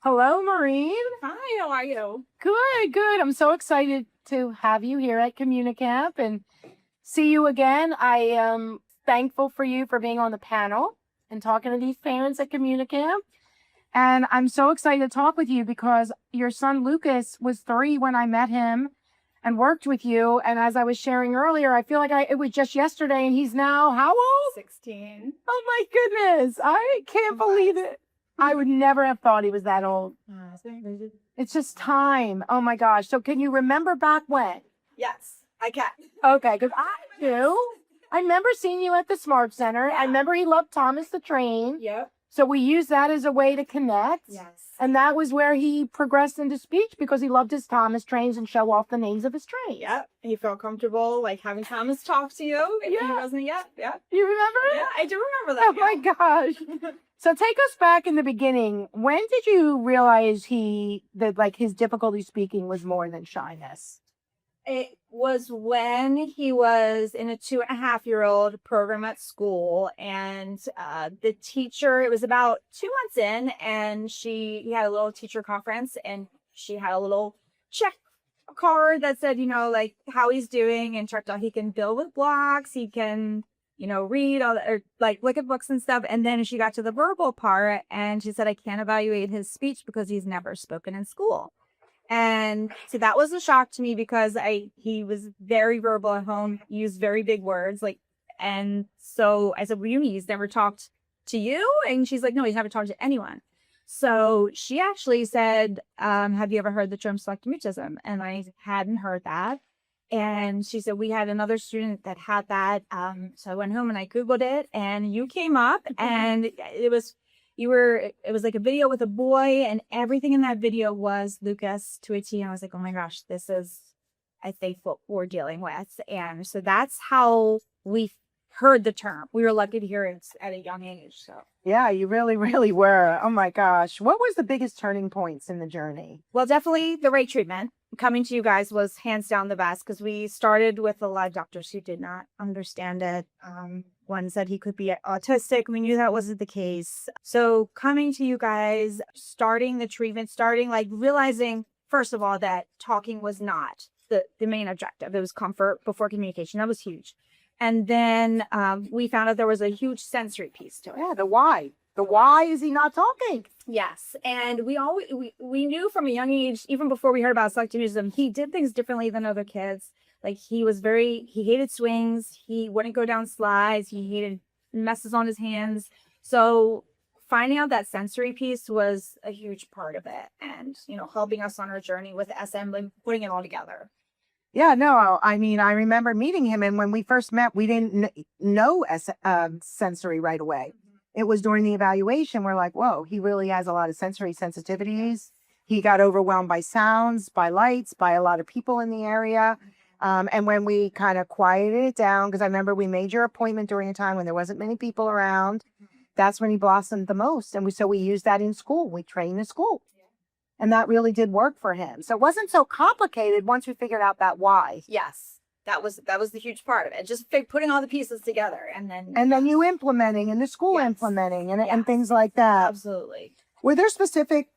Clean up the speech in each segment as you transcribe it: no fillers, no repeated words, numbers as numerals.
Hello, Maureen. Hi, how are you? Good, good. I'm so excited to have you here at Communicamp and see you again. I am thankful for you for being on the panel and talking to these parents at Communicamp. And I'm so excited to talk with you because your son Lucas was 3 when I met him and worked with you. And as I was sharing earlier, I feel like it was just yesterday and he's now how old? 16. Oh my goodness. I can't believe it. I would never have thought he was that old. It's just time. Oh my gosh. So can you remember back when? Yes, I can. Okay, because I do. I remember seeing you at the Smart Center. I remember he loved Thomas the Train. Yep. So we used that as a way to connect. Yes. And that was where he progressed into speech because he loved his Thomas trains and show off the names of his trains. Yep. He felt comfortable like having Thomas talk to you if he wasn't yet. Yeah. You remember it? Yeah, I do remember that. Oh my gosh. So take us back in the beginning. When did you realize that his difficulty speaking was more than shyness? It was when he was in a 2.5-year-old program at school, and the teacher, it was about 2 months in, and he had a little teacher conference, and she had a little check card that said, like how he's doing, and checked out he can build with blocks, he can, read all or like look at books and stuff. And then she got to the verbal part, and she said, I can't evaluate his speech because he's never spoken in school. And so that was a shock to me because he was very verbal at home, used very big words, and so I said, well, he's never talked to you? And she's like, no, he's never talked to anyone. So she actually said, have you ever heard the term selective mutism? And I hadn't heard that. And she said, we had another student that had that. So I went home and I Googled it, and you came up, and it was like a video with a boy, and everything in that video was Lucas to a T. And I was like, oh my gosh, this is, I think, what we're dealing with. And so that's how we heard the term. We were lucky to hear it at a young age. So yeah, you really, really were. Oh my gosh. What was the biggest turning points in the journey? Well, definitely the right treatment. Coming to you guys was hands down the best because we started with a lot of doctors who did not understand it. One said he could be autistic. We knew that wasn't the case. So coming to you guys, starting the treatment, realizing, first of all, that talking was not the main objective. It was comfort before communication. That was huge. And then we found out there was a huge sensory piece to it. Yeah, the why. The why is he not talking? Yes. And we knew from a young age, even before we heard about selective mutism, he did things differently than other kids. Like he hated swings. He wouldn't go down slides. He hated messes on his hands. So finding out that sensory piece was a huge part of it. And, helping us on our journey with SM, putting it all together. Yeah, no, I mean, I remember meeting him, and when we first met, we didn't know sensory right away. It was during the evaluation, we're like, whoa, he really has a lot of sensory sensitivities. He got overwhelmed by sounds, by lights, by a lot of people in the area. And when we kind of quieted it down, because I remember we made your appointment during a time when there wasn't many people around, that's when he blossomed the most. And so we used that in school. We trained in school. And that really did work for him. So it wasn't so complicated once we figured out that why. Yes. That was the huge part of it. Just putting all the pieces together, and then you implementing and the school implementing and things like that. Absolutely. Were there specific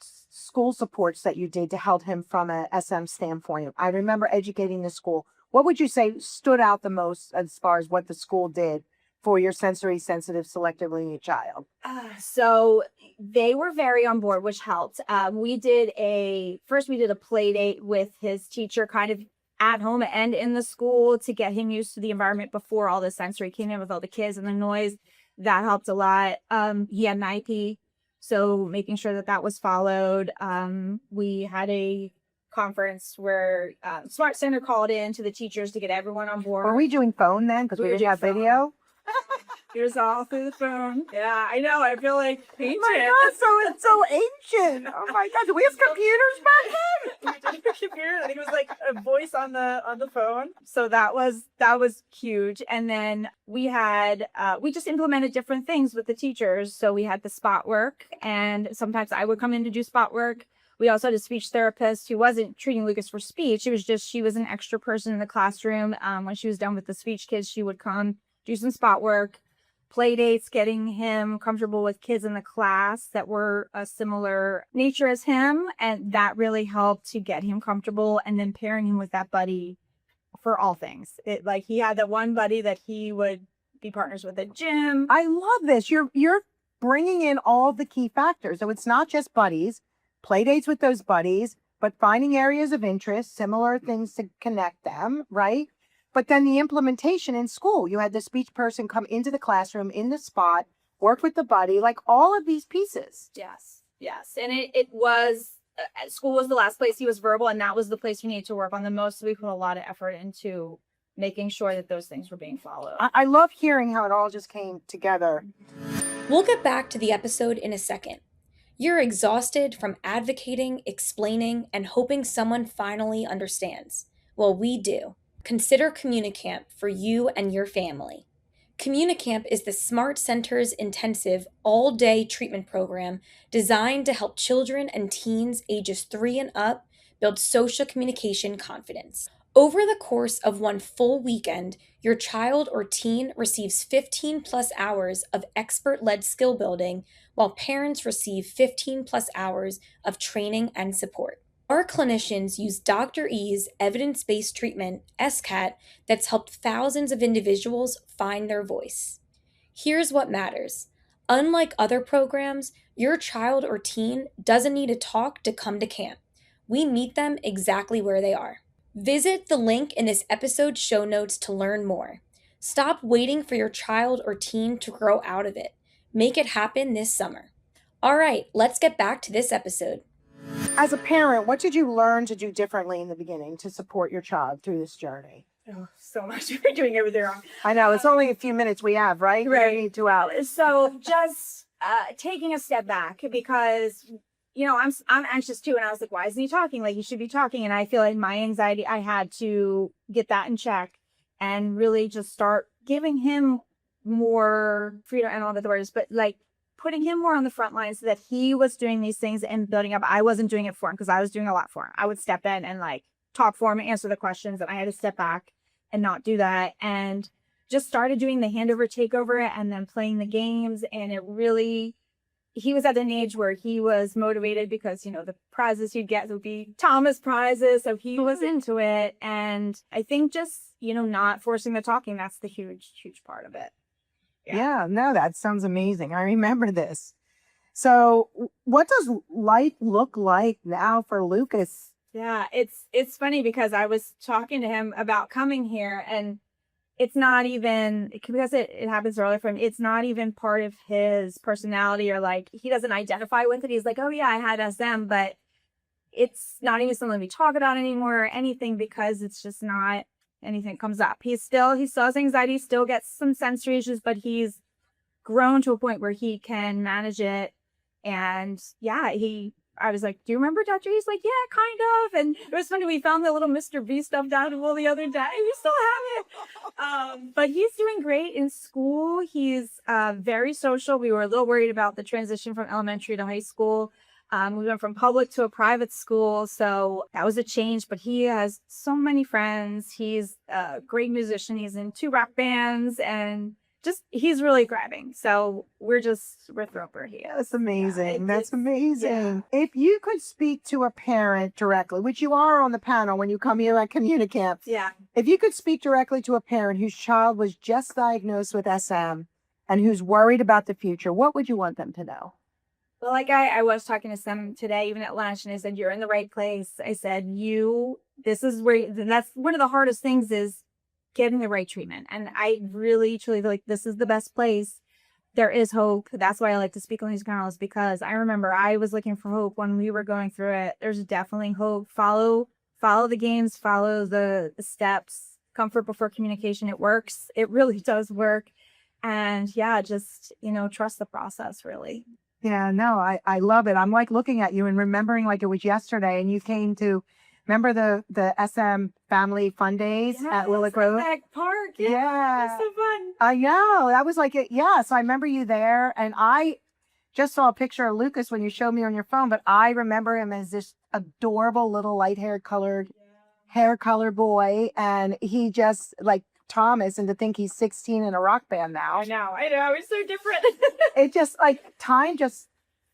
school supports that you did to help him from a SM standpoint? I remember educating the school. What would you say stood out the most as far as what the school did for your sensory sensitive selectively needy child? So they were very on board, which helped. We did a play date with his teacher, kind of at home and in the school, to get him used to the environment before all the sensory came in with all the kids and the noise. That helped a lot. He had an IP, so making sure that was followed. We had a conference where Smart Center called in to the teachers to get everyone on board. Were we doing phone then? Because we didn't have video. It was all through the phone. Yeah, I know. I feel like ancient. Oh my God, so it's so ancient. Oh my God, do we have computers back then? We did a computer. I think it was like a voice on the phone. So that was huge. And then we had we just implemented different things with the teachers. So we had the spot work, and sometimes I would come in to do spot work. We also had a speech therapist who wasn't treating Lucas for speech. She was an extra person in the classroom. When she was done with the speech kids, she would come do some spot work. playdates, getting him comfortable with kids in the class that were a similar nature as him. And that really helped to get him comfortable, and then pairing him with that buddy for all things. It like he had that one buddy that he would be partners with at gym. I love this. You're bringing in all the key factors. So it's not just buddies, play dates with those buddies, but finding areas of interest, similar things to connect them, right? But then the implementation in school, you had the speech person come into the classroom in the spot, work with the buddy, like all of these pieces. Yes. And it was, school was the last place he was verbal, and that was the place we needed to work on the most. So we put a lot of effort into making sure that those things were being followed. I love hearing how it all just came together. We'll get back to the episode in a second. You're exhausted from advocating, explaining, and hoping someone finally understands. Well, we do. Consider Communicamp for you and your family. Communicamp is the Smart Centers intensive all-day treatment program designed to help children and teens ages 3 and up build social communication confidence. Over the course of one full weekend, your child or teen receives 15 plus hours of expert-led skill building, while parents receive 15 plus hours of training and support. Our clinicians use Dr. E's evidence-based treatment, SCAT, that's helped thousands of individuals find their voice. Here's what matters. Unlike other programs, your child or teen doesn't need to talk to come to camp. We meet them exactly where they are. Visit the link in this episode's show notes to learn more. Stop waiting for your child or teen to grow out of it. Make it happen this summer. All right, let's get back to this episode. As a parent, what did you learn to do differently in the beginning to support your child through this journey? Oh, so much. We're doing everything wrong. I know, it's only a few minutes we have, right? Right. We need 2 hours. So just taking a step back, because I'm anxious too, and I was like, why isn't he talking? Like, he should be talking. And I feel like my anxiety, I had to get that in check and really just start giving him more freedom. I don't know the words, but like putting him more on the front line so that he was doing these things and building up. I wasn't doing it for him because I was doing a lot for him. I would step in and like talk for him and answer the questions, and I had to step back and not do that, and just started doing the handover takeover and then playing the games. And it really, he was at an age where he was motivated because, the prizes he'd get would be Thomas prizes. So he was into it. And I think just, not forcing the talking, that's the huge, huge part of it. Yeah, no, that sounds amazing. I remember this. So what does life look like now for Lucas? Yeah, it's funny because I was talking to him about coming here, and it's not even, because it happens early for him, it's not even part of his personality, or like, he doesn't identify with it. He's like, oh yeah, I had SM, but it's not even something we talk about anymore or anything, because it's just not anything that comes up. He still has anxiety, still gets some sensory issues, but he's grown to a point where he can manage it. And yeah, I was like, do you remember Dr. He's like, yeah, kind of. And it was funny, we found the little Mr. B stuffed animal the other day. We still have it. But he's doing great in school. He's very social. We were a little worried about the transition from elementary to high school. We went from public to a private school, so that was a change, but he has so many friends. He's a great musician. He's in 2 rock bands, and just, he's really grabbing. So we're thrilled where he is. That's amazing. Yeah, That's amazing. Yeah. If you could speak to a parent directly, which you are on the panel when you come here at Communicamp. Yeah. If you could speak directly to a parent whose child was just diagnosed with SM and who's worried about the future, what would you want them to know? Well, like I was talking to some today, even at lunch, and I said, you're in the right place. I said, this is where, that's one of the hardest things, is getting the right treatment. And I really, truly feel like this is the best place. There is hope. That's why I like to speak on these panels, because I remember I was looking for hope when we were going through it. There's definitely hope. Follow the games, follow the steps, comfort before communication. It works. It really does work. And yeah, just, trust the process, really. Yeah, no, I love it. I'm like looking at you and remembering like it was yesterday, and you came to, remember the SM family fun days at Willow Grove? Park. Yeah. It was so fun. I know. That was like it. Yeah. So I remember you there, and I just saw a picture of Lucas when you showed me on your phone, but I remember him as this adorable little light hair color boy. And he just like Thomas and to think he's 16 in a rock band now. I know. It's so different. It just like time just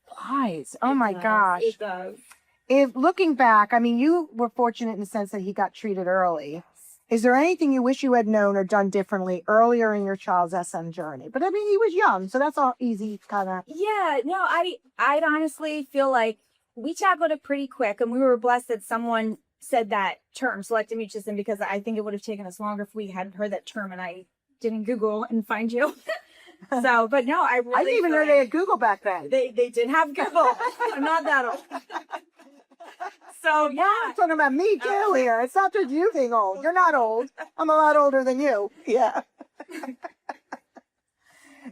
flies. Oh my gosh. It does. If looking back, I mean, you were fortunate in the sense that he got treated early. Is there anything you wish you had known or done differently earlier in your child's SM journey? But I mean, he was young, so that's all easy kind of. Yeah, no, I'd honestly feel like we tackled it pretty quick, and we were blessed that someone said that term, selective mutism, because I think it would have taken us longer if we hadn't heard that term and I didn't Google and find you. So, but no, I really I didn't even know they had Google back then. They did have Google. I'm not that old. So yeah, I'm talking about me too here. It's not just you being old. You're not old. I'm a lot older than you. Yeah.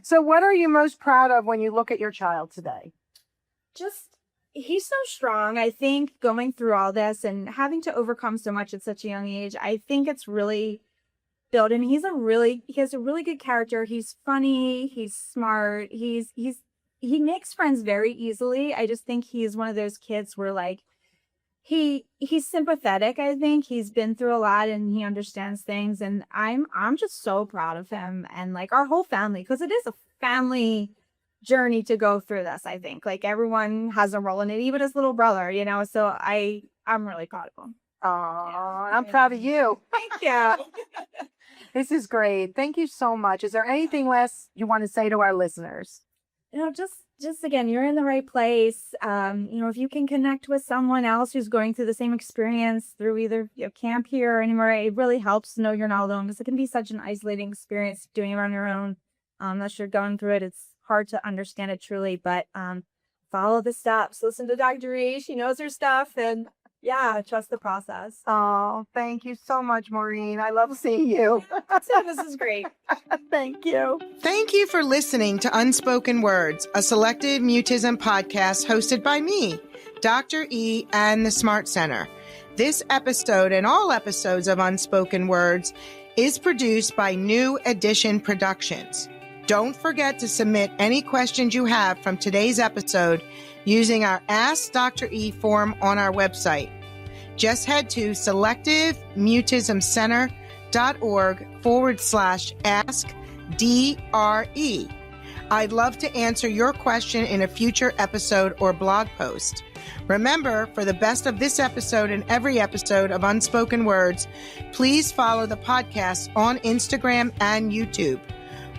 So what are you most proud of when you look at your child today? just he's so strong. I think going through all this and having to overcome so much at such a young age, I think it's really built. And he has a really good character. He's funny. He's smart. He makes friends very easily. I just think he's one of those kids where like he's sympathetic. I think he's been through a lot and he understands things. And I'm just so proud of him and like our whole family, because it is a family journey to go through this. I think like everyone has a role in it, even his little brother, you know. So I'm really proud of him. Oh, I'm proud of you. Thank you. This is great. Thank you so much. Is there anything less you want to say to our listeners? You know, just again, you're in the right place. You know, if you can connect with someone else who's going through the same experience through either camp here or anywhere, it really helps to know you're not alone, because it can be such an isolating experience doing it on your own. Unless you're going through it, it's hard to understand it truly. But follow the steps. Listen to Dr. E. She knows her stuff, and yeah, trust the process. Oh, thank you so much, Maureen. I love seeing you. So this is great. Thank you. Thank you for listening to Unspoken Words, a Selective Mutism podcast hosted by me, Dr. E, and the Smart Center. This episode and all episodes of Unspoken Words is produced by New Edition Productions. Don't forget to submit any questions you have from today's episode using our Ask Dr. E form on our website. Just head to selectivemutismcenter.org/ask-DRE. I'd love to answer your question in a future episode or blog post. Remember, for the best of this episode and every episode of Unspoken Words, please follow the podcast on Instagram and YouTube.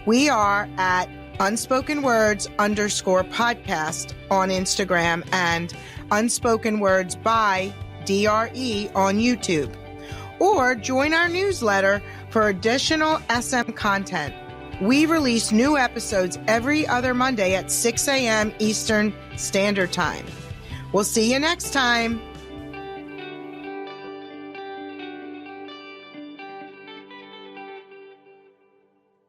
We are at Unspoken Words _podcast on Instagram and Unspoken Words by DRE on YouTube. Or join our newsletter for additional SM content. We release new episodes every other Monday at 6 a.m. Eastern Standard Time. We'll see you next time.